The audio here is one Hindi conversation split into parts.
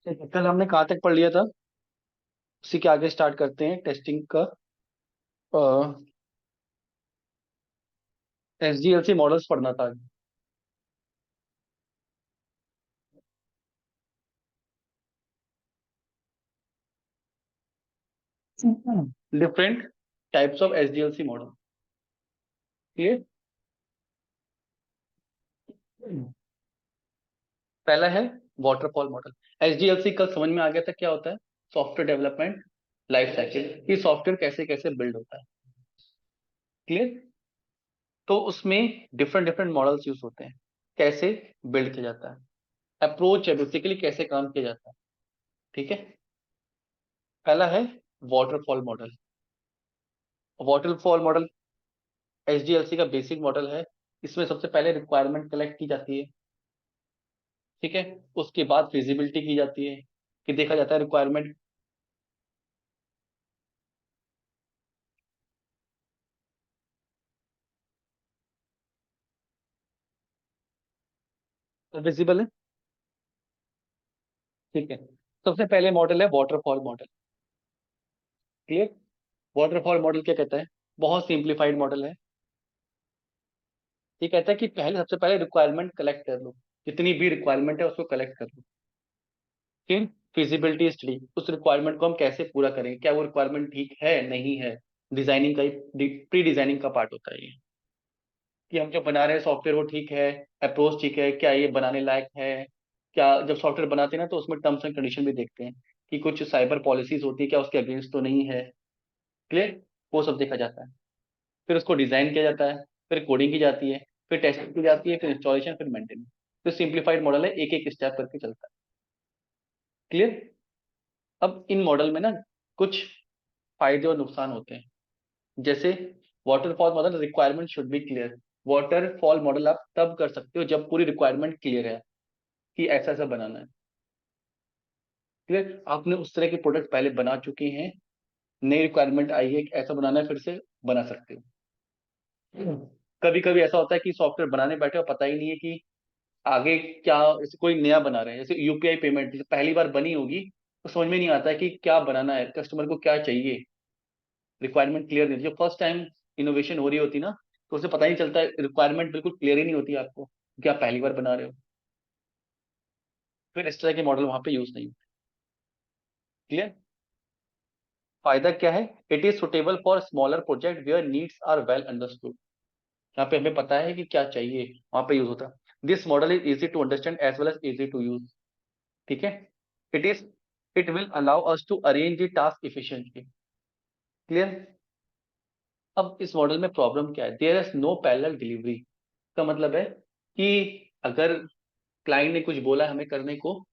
ठीक है, कल हमने कहाँ तक पढ़ लिया था? उसी के आगे स्टार्ट करते हैं टेस्टिंग का। एसडीएलसी मॉडल्स पढ़ना था। Different types of SDLC model. Clear? पहला है वाटरफॉल मॉडल। एसडीएलसी कल समझ में आ गया था क्या होता है। सॉफ्टवेयर डेवलपमेंट लाइफ साइकिल, ये सॉफ्टवेयर कैसे कैसे बिल्ड होता है। क्लियर? तो उसमें डिफरेंट डिफरेंट मॉडल्स यूज होते हैं। कैसे बिल्ड किया जाता है, अप्रोच है बेसिकली कैसे काम किया जाता है। ठीक है। पहला है waterfall model. Waterfall model SDLC का बेसिक मॉडल है। इसमें सबसे पहले रिक्वायरमेंट कलेक्ट की जाती है। ठीक है। उसके बाद फिजिबिलिटी की जाती है कि देखा जाता है रिक्वायरमेंट। विजिबल है। ठीक है। सबसे पहले मॉडल है waterfall model. Clear? Waterfall model क्या कहता है? बहुत सिंप्लीफाइड मॉडल है। ये कहता है कि पहले सबसे पहले रिक्वायरमेंट कलेक्ट कर लो। जितनी भी रिक्वायरमेंट है उसको कलेक्ट कर लो। फिर फिजिबिलिटी स्टडी, उस रिक्वायरमेंट को हम कैसे पूरा करेंगे, क्या वो रिक्वायरमेंट ठीक है नहीं है। डिजाइनिंग का ही प्री डिजाइनिंग का पार्ट होता है ये। कि हम जो बना रहे हैं सॉफ्टवेयर वो ठीक है, अप्रोच ठीक है, क्या ये बनाने लायक है। क्या जब सॉफ्टवेयर बनाते हैं ना तो उसमें टर्म्स एंड कंडीशन भी देखते हैं कि कुछ साइबर पॉलिसीज होती है क्या उसके अगेंस्ट तो नहीं है। क्लियर? वो सब देखा जाता है। फिर उसको डिजाइन किया जाता है। फिर कोडिंग की जाती है। फिर टेस्टिंग की जाती है, फिर इंस्टॉलेशन, फिर मेंटेनेंस। तो सिंप्लीफाइड मॉडल है, एक एक स्टेप करके चलता है। क्लियर? अब इन मॉडल में ना कुछ फायदे और नुकसान होते हैं। जैसे waterfall model, requirement should be clear. Waterfall model आप तब कर सकते हो जब पूरी रिक्वायरमेंट क्लियर है कि ऐसा ऐसा बनाना है। क्लियर? आपने उस तरह के प्रोडक्ट पहले बना चुके हैं, नई रिक्वायरमेंट आई है कि ऐसा बनाना है, फिर से बना सकते हो। कभी कभी ऐसा होता है कि सॉफ्टवेयर बनाने बैठे और पता ही नहीं है कि आगे क्या, जैसे कोई नया बना रहे हैं, जैसे यूपीआई पेमेंट पहली बार बनी होगी तो समझ में नहीं आता है कि क्या बनाना है, कस्टमर को क्या चाहिए। रिक्वायरमेंट क्लियर नहीं होती जब फर्स्ट टाइम इनोवेशन हो रही होती ना, तो उसे पता ही नहीं चलता, रिक्वायरमेंट बिल्कुल क्लियर ही नहीं होती आपको कि आप पहली बार बना रहे हो। फिर इस तरह के मॉडल वहां पे यूज नहीं होते। क्लियर? फायदा क्या है? It is suitable for smaller project where needs are well understood. यहाँ पे हमें पता है कि क्या चाहिए, वहां पे यूज होता है। This model is easy to understand as well as easy to use. ठीक है। It is it will allow us to arrange the task efficiently. Clear? अब इस मॉडल में प्रॉब्लम क्या है? There is no parallel delivery. का मतलब है कि अगर क्लाइंट ने कुछ बोला हमें करने को,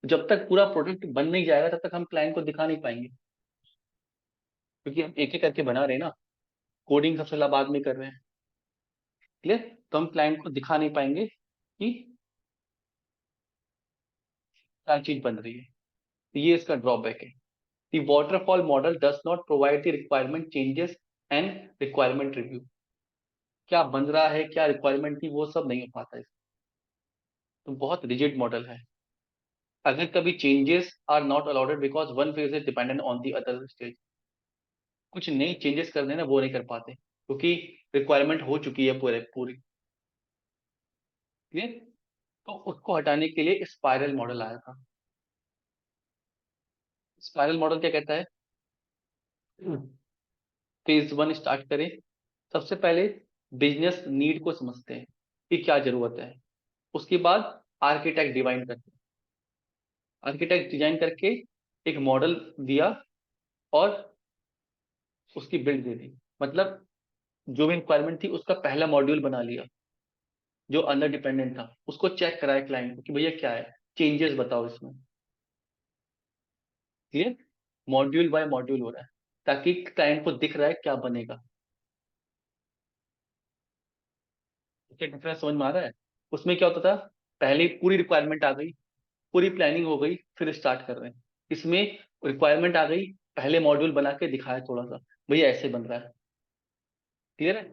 जब तक पूरा प्रोडक्ट बन नहीं जाएगा तब तक हम क्लाइंट को दिखा नहीं पाएंगे। क्योंकि हम एक एक करके बना रहे हैं ना, कोडिंग सबसे पहले बाद में कर रहे हैं। क्लियर? तो हम क्लाइंट को दिखा नहीं पाएंगे कि क्या चीज बन रही है। तो ये इसका ड्रॉबैक है। The waterfall model does not provide the requirement changes and requirement review। क्या बन रहा है, क्या रिक्वायरमेंट थी, वो सब नहीं हो पाता है। तो बहुत रिजिड मॉडल है। अगर कभी changes are not allowded because one phase is dependent on the other stage. कुछ नई चेंजेस करने ना वो नहीं कर पाते क्योंकि रिक्वायरमेंट हो चुकी है पूरे पूरी। क्लियर? तो उसको हटाने के लिए स्पाइरल मॉडल आया था। स्पाइरल मॉडल क्या कहता है? फेज वन स्टार्ट करें। सबसे पहले बिजनेस नीड को समझते हैं कि क्या जरूरत है। उसके बाद आर्किटेक्ट डिवाइन करते हैं। आर्किटेक्ट डिजाइन करके एक मॉडल दिया और उसकी बिल्ड दे दी। मतलब जो भी रिक्वायरमेंट थी उसका पहला मॉड्यूल बना लिया, जो अंदर डिपेंडेंट था उसको चेक कराया क्लाइंट को कि भैया क्या है, चेंजेस बताओ इसमें। क्लियर? मॉड्यूल बाय मॉड्यूल हो रहा है ताकि क्लाइंट को दिख रहा है क्या बनेगा। क्या डिफरेंस समझ में आ रहा है? उसमें क्या होता था, पहले पूरी रिक्वायरमेंट आ गई, पूरी प्लानिंग हो गई, फिर स्टार्ट कर रहे हैं। इसमें रिक्वायरमेंट आ गई, पहले मॉड्यूल बना के दिखाया थोड़ा सा, भैया ऐसे बन रहा है। क्लियर है?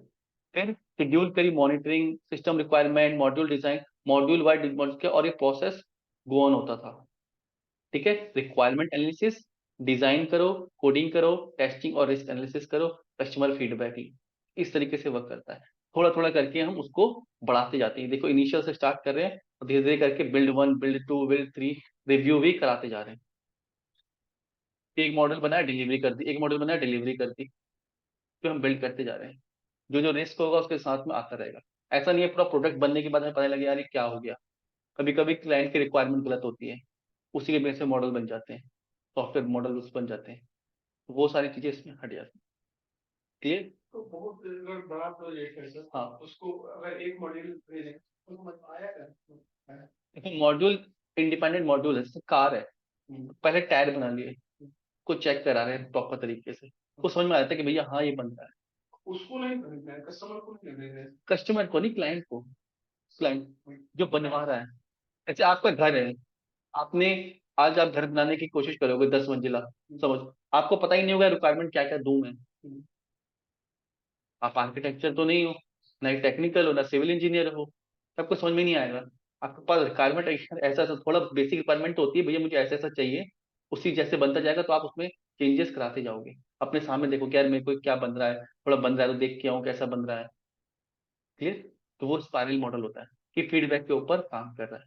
फिर शेड्यूल करी, monitoring, system requirement, module design, module wise के, और ये प्रोसेस गो ऑन होता था। ठीक है, रिक्वायरमेंट एनालिसिस, डिजाइन करो, कोडिंग करो, टेस्टिंग और रिस्क एनालिसिस करो, कस्टमर फीडबैक ली। इस तरीके से वर्क करता है। थोड़ा थोड़ा करके हम उसको बढ़ाते जाते हैं। देखो इनिशियल से स्टार्ट कर रहे हैं और धीरे धीरे करके बिल्ड 1, बिल्ड 2, बिल्ड 3 रिव्यू भी कराते जा रहे हैं। एक मॉडल बनाया डिलीवरी कर दी, एक मॉडल बनाया डिलीवरी कर दी, फिर हम बिल्ड करते जा रहे हैं। जो जो रिस्क होगा उसके साथ में आता रहेगा। ऐसा नहीं है पूरा प्रोडक्ट बनने के बाद हमें पता लगे यार ये क्या हो गया। कभी कभी क्लाइंट की रिक्वायरमेंट गलत होती है, उसी के बेस पे मॉडल बन जाते हैं, सॉफ्टवेयर मॉडल बन जाते हैं। वो सारी चीजें इसमें हट जाती हैं। क्लियर? तो बहुत अगर बड़ा प्रोजेक्ट है सर, हाँ, उसको अगर एक मॉड्यूल भेजें तो समझ आया क्या? देखो मॉड्यूल इंडिपेंडेंट मॉड्यूल है, जैसे कार है, पहले टायर बना लिए, को चेक करा रहे हैं प्रॉपर तरीके से, को समझ में आता है कि भैया हाँ ये बन रहा है। उसको नहीं खरीदना है, कस्टमर को नहीं खरीदना है। कस्टमर को नहीं, क्लाइंट को। क्लाइंट जो बनवा रहा है। ऐसे आपका घर है, आपने आज आप घर बनाने की कोशिश करोगे 10 मंजिला, समझ, आपको पता ही नहीं होगा रिक्वायरमेंट क्या क्या दूं मैं। आप आर्किटेक्चर तो नहीं हो, ना ही टेक्निकल हो, ना सिविल इंजीनियर हो, सबको समझ में नहीं आएगा। आपके पास रिक्वायरमेंट ऐसा ऐसा थोड़ा बेसिक रिक्वायरमेंट होती है, भैया मुझे ऐसा ऐसा चाहिए, उसी जैसे बनता जाएगा तो आप उसमें चेंजेस कराते जाओगे। अपने सामने देखो कि यार मेरे को क्या बन रहा है, थोड़ा बन रहा है तो देख के आऊँ कैसा बन रहा है। क्लियर? तो वो स्पाइरल मॉडल होता है कि फीडबैक के ऊपर काम कर रहा है।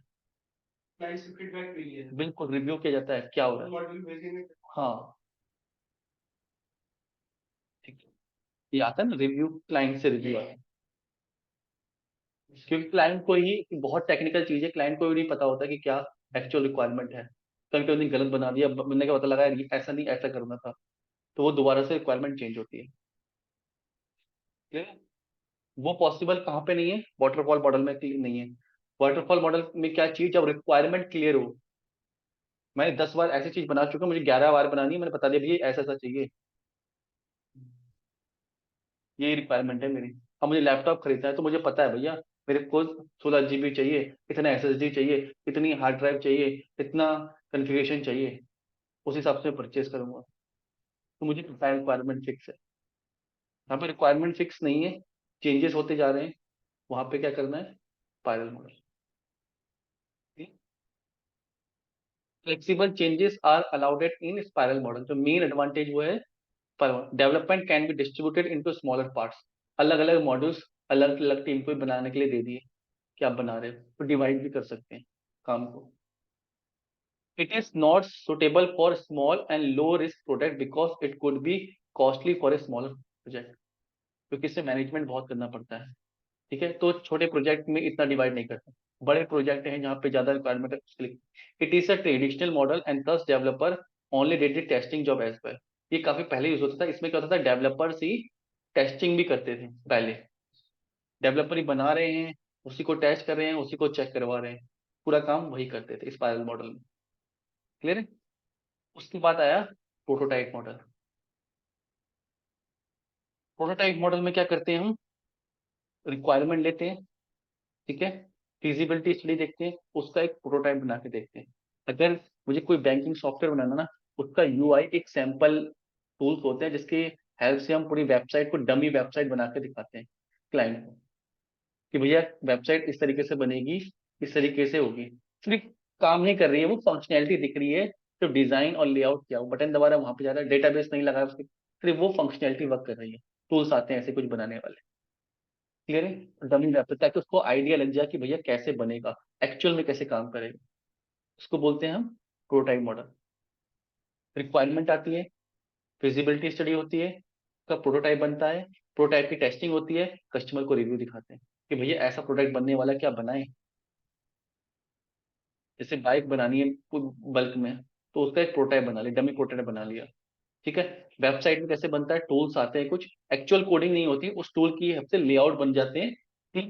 क्लाइंट से फीडबैक भी लिया है, बिल्कुल, रिव्यू किया जाता है क्या हो रहा है। मॉड्यूल भेजेंगे। हाँ, ठीक है। ये आता है ना रिव्यू, क्लाइंट से रिव्यू आता है। क्योंकि क्लाइंट को ही बहुत टेक्निकल चीज है, क्लाइंट को भी नहीं पता होता कि क्या एक्चुअल रिक्वायरमेंट है। कभी कभी गलत बना दिया, बनने का पता लगा यार ये ऐसा नहीं ऐसा करना था, तो वो दोबारा से रिक्वायरमेंट चेंज होती है। ठीक है? वो पॉसिबल कहाँ पे नहीं है, वाटरफॉल मॉडल में क्लियर नहीं है। वाटरफॉल मॉडल में क्या चीज, जब रिक्वायरमेंट क्लियर हो। मैंने 10 बार ऐसी चीज बना चुका, मुझे 11 बार बनानी है, मैंने बता दिया भैया ऐसा ऐसा चाहिए, ये रिक्वायरमेंट है मेरी। अब मुझे लैपटॉप खरीदना है तो मुझे पता है भैया मेरे को 16 GB चाहिए, इतना SSD चाहिए, इतनी हार्ड ड्राइव चाहिए, इतना कन्फिग्रेशन चाहिए, उस हिसाब से परचेज करूंगा। तो मुझे रिक्वायरमेंट फिक्स है। यहाँ पे रिक्वायरमेंट फिक्स नहीं है, चेंजेस होते जा रहे हैं, वहां पे क्या करना है, spiral model. Flexible changes are allowed at in spiral model. जो मेन एडवांटेज वो है, development can be distributed into smaller parts. अलग अलग मॉड्यूल्स अलग अलग टीम को बनाने के लिए दे दिए कि आप बना रहे हो, तो डिवाइड भी कर सकते हैं काम को। It is not suitable for small and low risk product because it could be costly for a smaller project, क्योंकि इससे मैनेजमेंट बहुत करना पड़ता है। ठीक है, तो छोटे प्रोजेक्ट में इतना डिवाइड नहीं करते। बड़े प्रोजेक्ट हैं जहाँ पे ज्यादा रिक्वायरमेंट है उसके लिए। It is a traditional model and this developer only did the testing job as well. ये काफी पहले यूज होता था, इसमें क्या होता था डेवलपर्स ही टेस्टिंग भी करते थे पहले। डेवलपर ही बना रहे हैं, उसी को टेस्ट कर रहे हैं, उसी को चेक करवा रहे हैं, पूरा काम वही करते थे स्पाइरल मॉडल में। क्लियर है? उसके बाद आया प्रोटोटाइप मॉडल। प्रोटोटाइप मॉडल में क्या करते हैं हम, रिक्वायरमेंट लेते हैं, ठीक है, फिजिबिलिटी स्टडी देखते हैं, उसका एक प्रोटोटाइप बना के देखते हैं। अगर मुझे कोई बैंकिंग सॉफ्टवेयर बनाना ना, उसका यूआई एक सैंपल टूल्स होते हैं जिसके हेल्प से हम पूरी वेबसाइट को डमी वेबसाइट बना के दिखाते हैं क्लाइंट को, कि भैया वेबसाइट इस तरीके से बनेगी, इस तरीके से होगी। सिर्फ काम नहीं कर रही है वो, फंक्शनैलिटी दिख रही है, तो डिजाइन और लेआउट किया, वो बटन दबा रहा है वहां पे जा रहा है, डेटाबेस नहीं लगा है उसकी, सिर्फ वो फंक्शनैलिटी वर्क कर रही है। टूल्स आते हैं ऐसे कुछ बनाने वाले। क्लियर है? डमी वेबसाइट, ताकि उसको आइडिया लग जाए कि भैया कैसे बनेगा, एक्चुअल में कैसे काम करेगा। उसको बोलते हैं हम प्रोटोटाइप मॉडल। रिक्वायरमेंट आती है, फिजिबिलिटी स्टडी होती है, उसका प्रोटोटाइप बनता है, प्रोटोटाइप की टेस्टिंग होती है, कस्टमर को रिव्यू दिखाते हैं कि भैया ऐसा प्रोडक्ट बनने वाला, क्या बनाए। जैसे बाइक बनानी है बल्क में, तो उसका एक प्रोटोटाइप बना लिया, डमी प्रोटोटाइप बना लिया। ठीक है, वेबसाइट में कैसे बनता है, टूल्स आते हैं, कुछ एक्चुअल कोडिंग नहीं होती, उस टूल की हेल्प से लेआउट बन जाते हैं कि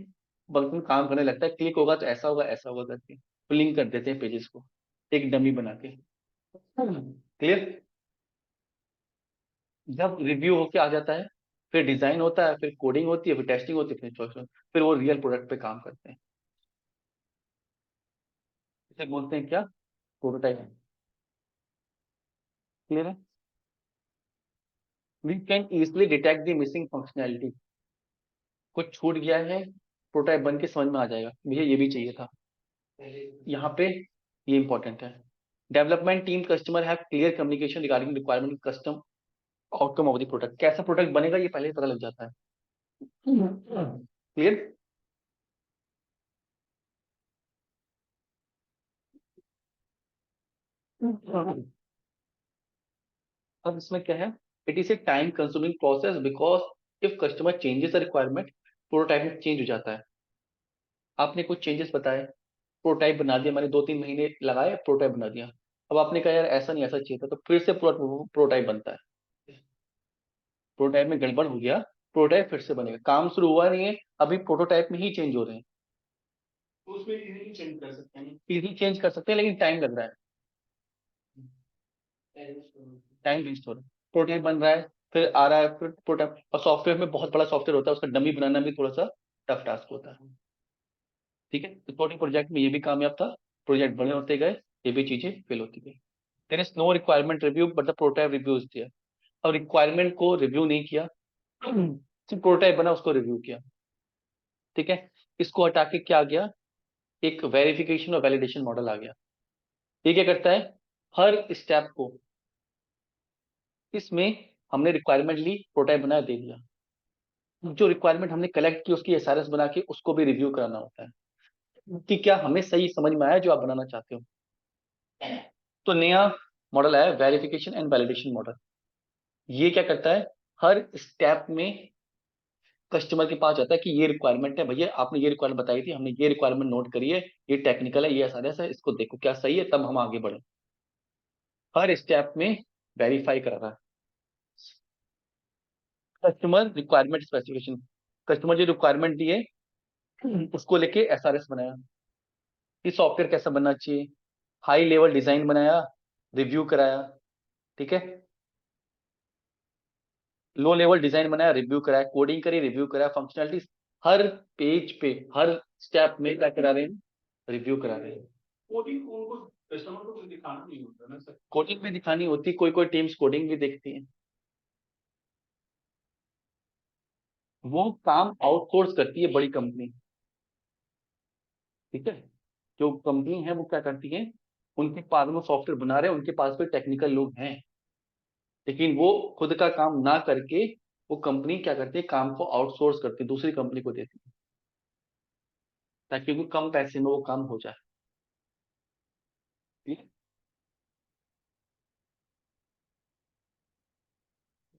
बल्क में काम करने लगता है, क्लिक होगा तो ऐसा होगा करके, तो लिंक कर देते हैं पेजेस को एक डमी बना के। क्लियर? जब रिव्यू होके आ जाता है, फिर डिजाइन होता है, फिर कोडिंग होती है, फिर टेस्टिंग होती है, फिर चॉइस, फिर वो रियल प्रोडक्ट पे काम करते हैं। इसे बोलते हैं क्या, प्रोटोटाइप। क्लियर है? We can easily detect the missing functionality. कुछ छूट गया है, प्रोटोटाइप बन के समझ में आ जाएगा, मुझे ये भी चाहिए था। यहाँ पे ये इंपॉर्टेंट है, development team customer have clear communication regarding requirement custom outcome of the product. कैसा प्रोडक्ट बनेगा ये पहले ही पता लग जाता है। क्लियर। अब इसमें क्या है, it is a time consuming process because if customer changes the requirement, prototype में चेंज हो जाता है। आपने कुछ चेंजेस बताए, प्रोटोटाइप बना दिया, मैंने 2-3 महीने लगाए, प्रोटोटाइप बना दिया। अब आपने कहा यार ऐसा नहीं, ऐसा चाहिए था, तो फिर से पूरा प्रोटोटाइप बनता है। प्रोटोटाइप में गड़बड़ हो गया, प्रोटोटाइप फिर से बनेगा। काम शुरू हुआ नहीं है, अभी प्रोटोटाइप में ही चेंज हो रहे हैं। तो उसमें इजीली चेंज कर सकते हैं। इजी चेंज कर सकते हैं, लेकिन टाइम लग रहा है, टाइम वेस्ट हो रहा है। प्रोटोटाइप बन रहा है, फिर आ रहा है, फिर प्रोटोटाइप। और सॉफ्टवेयर में बहुत बड़ा सॉफ्टवेयर होता है, उसका डमी बनाना भी थोड़ा सा टफ टास्क होता है। ठीक है, तो छोटे प्रोजेक्ट में ये भी कामयाब था, प्रोजेक्ट बड़े होते गए, ये भी चीजें फेल होती गई। There is no requirement review but the prototype review is there. और रिक्वायरमेंट को रिव्यू नहीं किया, सिर्फ प्रोटोटाइप बना उसको रिव्यू किया। ठीक है, इसको हटा के क्या आ गया, एक वेरिफिकेशन और वैलिडेशन मॉडल आ गया। ये क्या करता है, हर स्टेप को, इसमें हमने रिक्वायरमेंट ली, प्रोटोटाइप बनाया, दे दिया। जो रिक्वायरमेंट हमने कलेक्ट की उसकी एसआरएस बना के उसको भी रिव्यू कराना होता है कि क्या हमें सही समझ में आया जो आप बनाना चाहते हो। तो नया मॉडल आया वेरिफिकेशन एंड वैलिडेशन मॉडल। ये क्या करता है, हर स्टेप में कस्टमर के पास जाता है कि ये रिक्वायरमेंट है भैया, आपने ये रिक्वायरमेंट बताई थी, हमने ये रिक्वायरमेंट नोट करी है, ये टेक्निकल है, ये एसआरएस है, इसको देखो क्या सही है, तब हम आगे बढ़े। हर स्टेप में वेरीफाई कर रहा है। कस्टमर रिक्वायरमेंट स्पेसिफिकेशन, कस्टमर जो रिक्वायरमेंट दी है उसको लेके एसआरएस बनाया कि सॉफ्टवेयर कैसा बनना चाहिए, हाई लेवल डिजाइन बनाया, रिव्यू कराया। ठीक है, लो लेवल डिजाइन बनाया, रिव्यू कराया, कोडिंग करी, रिव्यू कराया, फंक्शनलिटीज हर पेज पे, हर स्टेप में क्या करा रहे हैं, रिव्यू करा रहे हैं। कोडिंग उनको कस्टमर को कुछ दिखाना नहीं होता ना सर। कोडिंग भी दिखानी होती, कोई कोई टीम्स कोडिंग भी देखती हैं। वो काम आउटसोर्स करती है बड़ी कंपनी। ठीक है, जो कंपनी है वो क्या करती है, उनके पास में सॉफ्टवेयर बना रहे हैं, उनके पास में टेक्निकल लोग हैं, लेकिन वो खुद का काम ना करके वो कंपनी क्या करती है, काम को आउटसोर्स करती है, दूसरी कंपनी को देती है, ताकि उनको कम पैसे में वो काम हो जाए। ठीक है?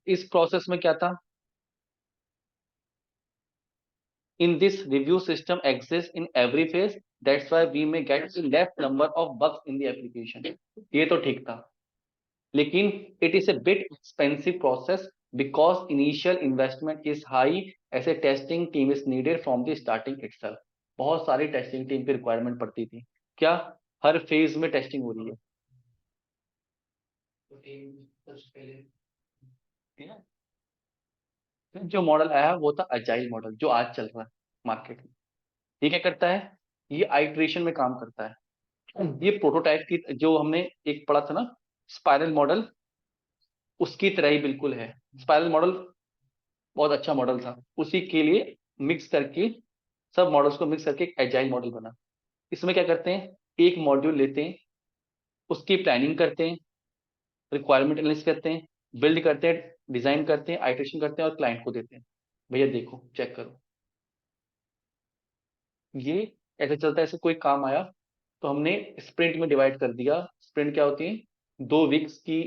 इस प्रोसेस में क्या था, in this review system exists in every phase, that's why we may get less number of bugs in the application। ये तो ठीक था, लेकिन it is a bit expensive process because initial investment is high, ऐसे testing team is needed from the starting itself। बहुत सारी टेस्टिंग टीम की रिक्वायरमेंट पड़ती थी, क्या हर फेज में टेस्टिंग हो रही है। ठीक है? फिर जो मॉडल आया वो था अजाइल मॉडल, जो आज चल रहा है मार्केट में। ये क्या करता है, ये आइट्रेशन में काम करता है। ये प्रोटोटाइप की जो हमने एक पढ़ा था ना, स्पाइरल मॉडल, उसकी तरह ही बिल्कुल है। स्पाइरल मॉडल बहुत अच्छा मॉडल था, उसी के लिए मिक्स करके, सब मॉडल्स को मिक्स करके एक एजाइल मॉडल बना। इसमें क्या करते हैं, एक मॉड्यूल लेते हैं, उसकी प्लानिंग करते हैं, रिक्वायरमेंट एनालिसिस करते हैं, बिल्ड करते हैं, डिजाइन करते हैं, आइट्रेशन करते हैं और क्लाइंट को देते हैं, भैया देखो चेक करो। ये ऐसे चलता है, ऐसे कोई काम आया तो हमने स्प्रिंट में डिवाइड कर दिया। स्प्रिंट क्या होती है, 2 वीक्स की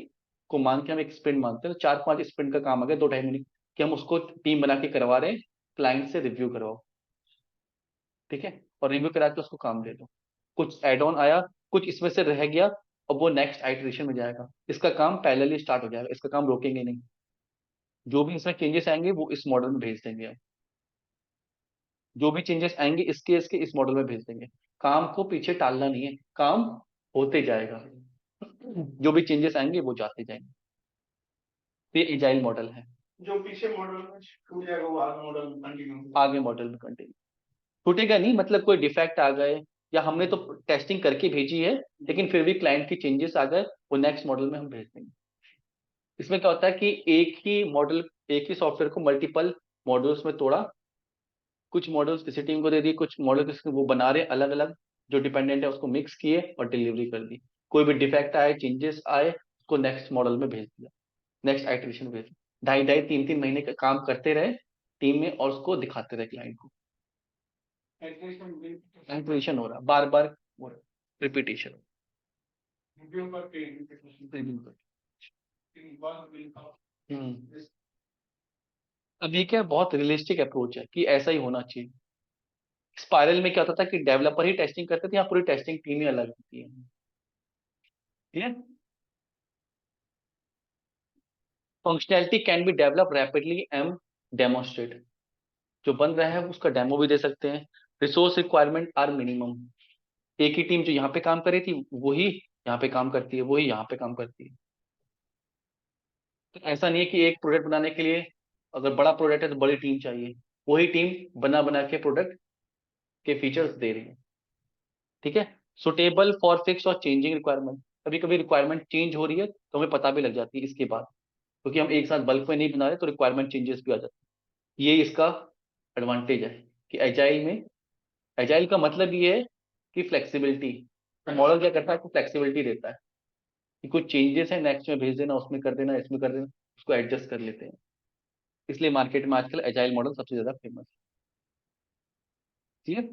को मान के हम एक स्प्रिंट मानते हैं, तो 4-5 स्प्रिंट का काम आ गया 2-2.5 महीने कि हम उसको टीम बना के करवा रहे हैं, क्लाइंट से रिव्यू करवाओ। ठीक है, और रिव्यू करा के उसको काम दे दो। कुछ एड ऑन आया, कुछ इसमें से रह गया, अब वो नेक्स्ट आइटरेशन में जाएगा, इसका काम पैरेलली स्टार्ट हो जाएगा, इसका काम रोकेंगे नहीं। जो भी इसमें चेंजेस आएंगे वो इस मॉडल में भेज देंगे हम, जो भी चेंजेस आएंगे इसके इस मॉडल में भेज देंगे। काम को पीछे टालना नहीं है, काम होते जाएगा, जो भी चेंजेस आएंगे वो जाते जाएंगे। तो ये एजाइल मॉडल है। जो पीछे मॉडल में छूट जाएगा वो आगे मॉडल में कंटिन्यू। आगे मॉडल में कंटिन्यू, छूटेगा नहीं, मतलब कोई डिफेक्ट आ गए, या हमने तो टेस्टिंग करके भेजी है लेकिन फिर भी क्लाइंट की चेंजेस आ गए, वो नेक्स्ट मॉडल में हम भेज देंगे। इसमें क्या होता है कि एक ही मॉडल, एक ही सॉफ्टवेयर को मल्टीपल मॉड्यूल्स में तोड़ा, कुछ मॉडल्स किसी टीम को दे दिए, कुछ मॉडल वो बना रहे अलग अलग, जो डिपेंडेंट है उसको मिक्स किए और डिलीवरी कर दी। कोई भी डिफेक्ट आए, चेंजेस आए, उसको नेक्स्ट मॉडल में भेज दिया, नेक्स्ट आइटरेशन भेज दिया। 2.5-3 महीने का काम करते रहे टीम में और उसको दिखाते रहे क्लाइंट को। आइटरेशन हो रहा, बार बार हो रहा, रिपीटेशन। अब ये क्या बहुत रियलिस्टिक अप्रोच है कि ऐसा ही होना चाहिए। स्पाइरल में क्या होता था कि डेवलपर ही टेस्टिंग करते थे, यहाँ पूरी टेस्टिंग टीम ही अलग होती है। ठीक है, functionality can be develop rapidly and demonstrate, जो बन रहा है उसका डेमो भी दे सकते हैं। रिसोर्स रिक्वायरमेंट आर मिनिमम, एक ही टीम जो यहाँ पे काम कर रही थी वही यहाँ पे काम करती है, वही यहाँ पे काम करती है। तो ऐसा नहीं है कि एक प्रोडक्ट बनाने के लिए अगर बड़ा प्रोडक्ट है तो बड़ी टीम चाहिए, वही टीम बना बना के प्रोडक्ट के फीचर्स दे रही है। ठीक है, सुटेबल फॉर फिक्स और चेंजिंग रिक्वायरमेंट, कभी कभी रिक्वायरमेंट चेंज हो रही है तो हमें पता भी लग जाती है इसके बाद, क्योंकि हम एक साथ बल्क में नहीं बना रहे तो रिक्वायरमेंट चेंजेस भी आ जाती है। ये इसका एडवांटेज है कि एजाइल में, एजाइल का मतलब ये है कि फ्लेक्सिबिलिटी, तो मॉडल क्या करता है आपको फ्लेक्सिबिलिटी देता है कि कुछ चेंजेस है नेक्स्ट में भेज देना, उसमें कर देना, इसमें कर देना, उसको एडजस्ट कर लेते हैं। इसलिए मार्केट में आजकल एजाइल मॉडल सबसे ज्यादा फेमस है। ठीक है,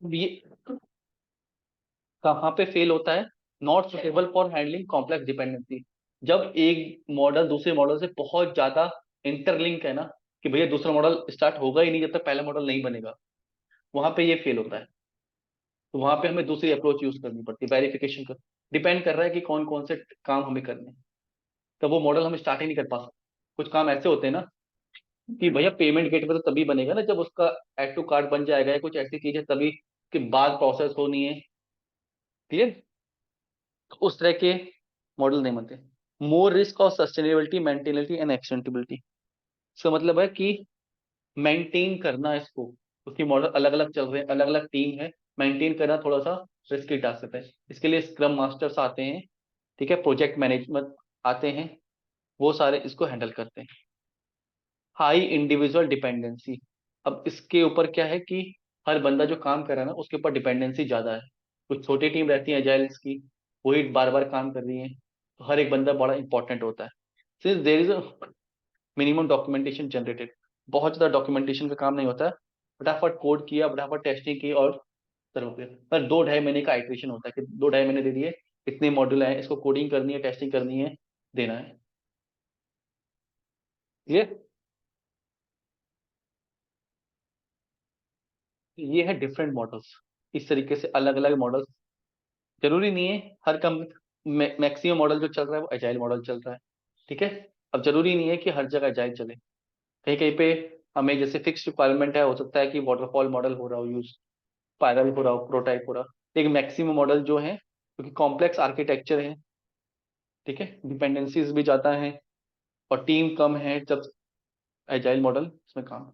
ये कहाँ पे फेल होता है, not suitable for handling complex dependency, जब एक मॉडल दूसरे मॉडल से बहुत ज्यादा इंटरलिंक है ना, कि भैया दूसरा मॉडल स्टार्ट होगा ही नहीं जब तक पहला मॉडल नहीं बनेगा, वहां पे ये फेल होता है। तो वहां पे हमें दूसरी अप्रोच यूज करनी पड़ती है, वेरिफिकेशन कर, डिपेंड कर रहा है कि कौन कौन से काम हमें करने हैं, तब वो मॉडल हम स्टार्ट ही नहीं कर पा सकते। कुछ काम ऐसे होते हैं ना कि भैया पेमेंट गेटवे तो तभी बनेगा ना जब उसका ऐड टू कार्ट बन जाएगा, या कुछ ऐसी चीज है तभी के बाद प्रोसेस होनी है। क्लियर, तो उस तरह के मॉडल नहीं बनते। मोर रिस्क और सस्टेनेबिलिटी, मेंटेनेबिलिटी एंड एक्सटेंटिबिलिटी, इसका मतलब है कि मेंटेन करना इसको, क्योंकि मॉडल अलग अलग चल रहे हैं, अलग अलग टीम है, मेंटेन करना थोड़ा सा रिस्की टास्क है। इसके लिए स्क्रम मास्टर्स आते हैं, ठीक है, प्रोजेक्ट मैनेजमेंट आते हैं, वो सारे इसको हैंडल करते हैं। हाई इंडिविजुअल डिपेंडेंसी, अब इसके ऊपर क्या है कि हर बंदा जो काम कर रहा है ना उसके ऊपर डिपेंडेंसी ज्यादा है। कुछ छोटी टीम रहती है एजाइल्स की, वही बार बार काम कर रही है, तो हर एक बंदा बड़ा इंपॉर्टेंट होता है। Since there is a minimum documentation generated, बहुत ज्यादा डॉक्यूमेंटेशन का काम नहीं होता है, फटाफट कोड किया, फटाफट टेस्टिंग की और सर्व हो गया। पर 2-2.5 महीने का आइटरेशन होता है कि 2-2.5 महीने दे दिए, इतने मॉड्यूल आए, इसको कोडिंग करनी है, टेस्टिंग करनी है, देना है। ये ये है डिफरेंट मॉडल्स, इस तरीके से अलग अलग मॉडल्स। जरूरी नहीं है हर कम, मैक्सिमम मॉडल जो चल रहा है वो एजाइल मॉडल चल रहा है। ठीक है, अब जरूरी नहीं है कि हर जगह एजाइल चले, कहीं कहीं पे हमें जैसे फिक्स रिक्वायरमेंट है, हो सकता है कि वाटरफॉल मॉडल हो रहा हो यूज, स्पाइरल हो रहा हो, प्रोटाइप हो रहा हो, लेकिन मैक्सिमम मॉडल जो है क्योंकि कॉम्प्लेक्स आर्किटेक्चर है, ठीक है, डिपेंडेंसीज भी ज्यादा है और टीम कम है, जब एजाइल मॉडल इसमें काम,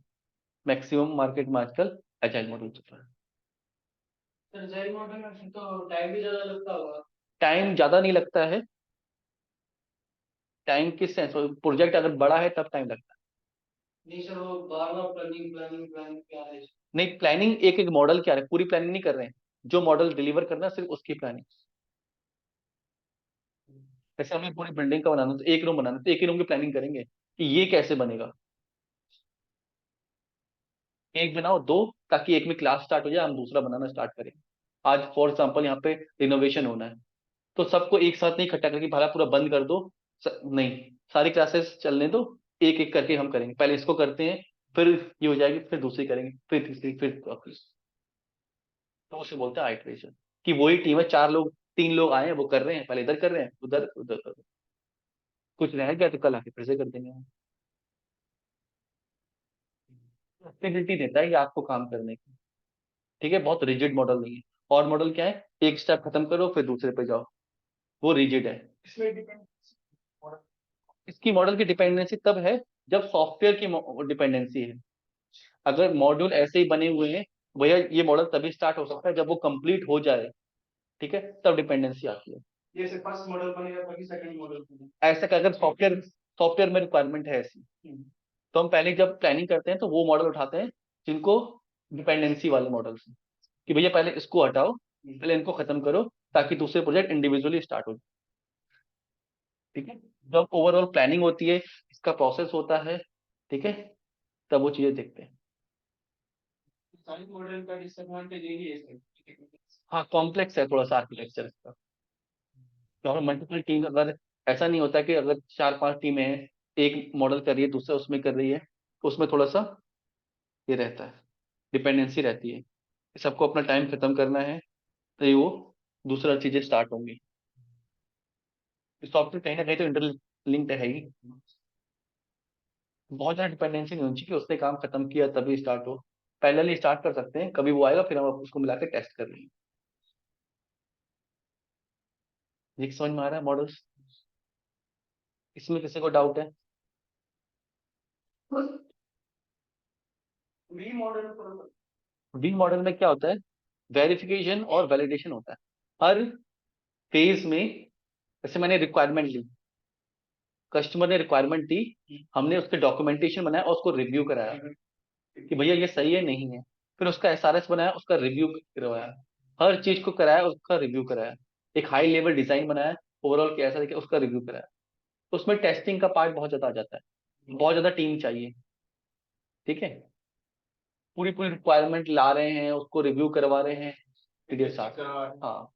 मैक्सिमम मार्केट में आजकल एजाइल मॉडल चल रहा है। सर जेल मॉडल में तो टाइम भी ज्यादा लगता होगा। टाइम ज्यादा नहीं लगता है, टाइम किस सेंस, प्रोजेक्ट अगर बड़ा है तब टाइम लगता है। नहीं सर, वो बार बार प्लानिंग प्लानिंग प्लानिंग क्या है। नहीं, प्लानिंग एक एक मॉडल क्या है, पूरी प्लानिंग नहीं कर रहे हैं, जो मॉडल डिलीवर करना है सिर्फ उसकी प्लानिंग। जैसे हमें पूरी बिल्डिंग का बनाना है, तो एक रूम बनाना है, तो एक ही रूम की प्लानिंग करेंगे कि ये कैसे बनेगा, एक बनाओ दो, ताकि एक में क्लास स्टार्ट हो जाए, हम दूसरा बनाना स्टार्ट करें। आज फॉर एग्जाम्पल यहाँ पे रिनोवेशन होना है, तो सबको एक साथ नहीं इकट्ठा करके भला पूरा बंद कर दो, नहीं, सारी क्लासेस चलने दो, एक एक करके हम करेंगे, पहले इसको करते हैं, फिर ये हो जाएगी, फिर दूसरी करेंगे, फिर तीसरी, फिर चौथी। तो उसे बोलते हैं आइटरेशन, कि वही टीम है, 4 लोग 3 लोग आए हैं, वो कर रहे हैं, पहले इधर कर रहे हैं, उधर उधर कर रहे हैं, कुछ रह गया तो कल आके फिर से कर देंगे। फ्लेक्सिबिलिटी देता है ये आपको काम करने की। ठीक है, बहुत रिजिड मॉडल नहीं है। और मॉडल क्या है, एक स्टेप खत्म करो फिर दूसरे पे जाओ, वो रिजिड है। इसमें डिपेंड। इसकी मॉडल की डिपेंडेंसी तब है जब सॉफ्टवेयर की डिपेंडेंसी है। अगर मॉड्यूल ऐसे ही बने हुए हैं, भैया ये मॉडल तभी स्टार्ट हो सकता है जब वो कंप्लीट हो जाए, ठीक है, तब डिपेंडेंसी आती है। जैसे फर्स्ट मॉडल बनेगा बाकी सेकंड मॉडल बनेगा। ऐसा अगर सॉफ्टवेयर सॉफ्टवेयर में रिक्वायरमेंट है ऐसी, तो हम पहले जब प्लानिंग करते हैं तो वो मॉडल उठाते हैं जिनको डिपेंडेंसी वाले मॉडल्स हैं, कि भैया पहले इसको हटाओ, पहले इनको खत्म करो, ताकि दूसरे प्रोजेक्ट इंडिविजुअली स्टार्ट हो जाए। ठीक है, जब ओवरऑल प्लानिंग होती है, इसका प्रोसेस होता है, ठीक है, तब वो चीजें देखते हैं। साइंस मॉडल का डिसएडवांटेज यही है इसमें। हाँ, कॉम्प्लेक्स है थोड़ा सा आर्किटेक्चर इसका, तो मल्टीपल टीम, अगर ऐसा नहीं होता कि अगर 4-5 टीमें हैं, एक मॉडल कर रही है, दूसरा उसमें कर रही है, तो उसमें थोड़ा सा ये रहता है, डिपेंडेंसी रहती है, सबको अपना टाइम खत्म करना है, तो ये वो दूसरा चीजें स्टार्ट होंगी। सॉफ्टवेयर कहीं ना कहीं तो इंटरलिंक्ड है ही, बहुत ज़्यादा डिपेंडेंसी नहीं होनी चाहिए कि उसने काम खत्म किया तभी स्टार्ट हो। पैरेलली स्टार्ट कर सकते हैं, कभी वो आएगा फिर हम उसको मिला के टेस्ट कर लेंगे। ये समझ में आ रहा है मॉडल्स? इसमें किसी को डाउट है? वी मॉडल वी मॉडल में क्या होता है, वेरिफिकेशन और वैलिडेशन होता है हर फेज में। जैसे मैंने रिक्वायरमेंट ली, कस्टमर ने रिक्वायरमेंट दी, हमने उसके डॉक्यूमेंटेशन बनाया और उसको रिव्यू कराया कि भैया ये सही है नहीं है, फिर उसका एसआरएस बनाया, उसका रिव्यू करवाया, हर चीज को कराया, उसका रिव्यू कराया, एक हाई लेवल डिजाइन बनाया, ओवरऑल कैसा दिखे उसका रिव्यू कराया। तो उसमें टेस्टिंग का पार्ट बहुत ज्यादा आ जाता है, बहुत ज्यादा टीम चाहिए। ठीक है, पूरी पूरी रिक्वायरमेंट ला रहे हैं, उसको रिव्यू करवा रहे हैं पीडीएफ साथ। हाँ,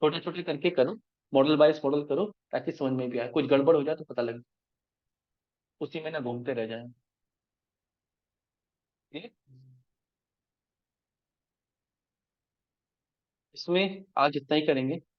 छोटे छोटे करके करो, मॉडल बाइज मॉडल करो, ताकि समझ में भी आए, कुछ गड़बड़ हो जाए तो पता लगे, उसी में ना घूमते रह जाए। ठीक है? इसमें आज इतना ही करेंगे।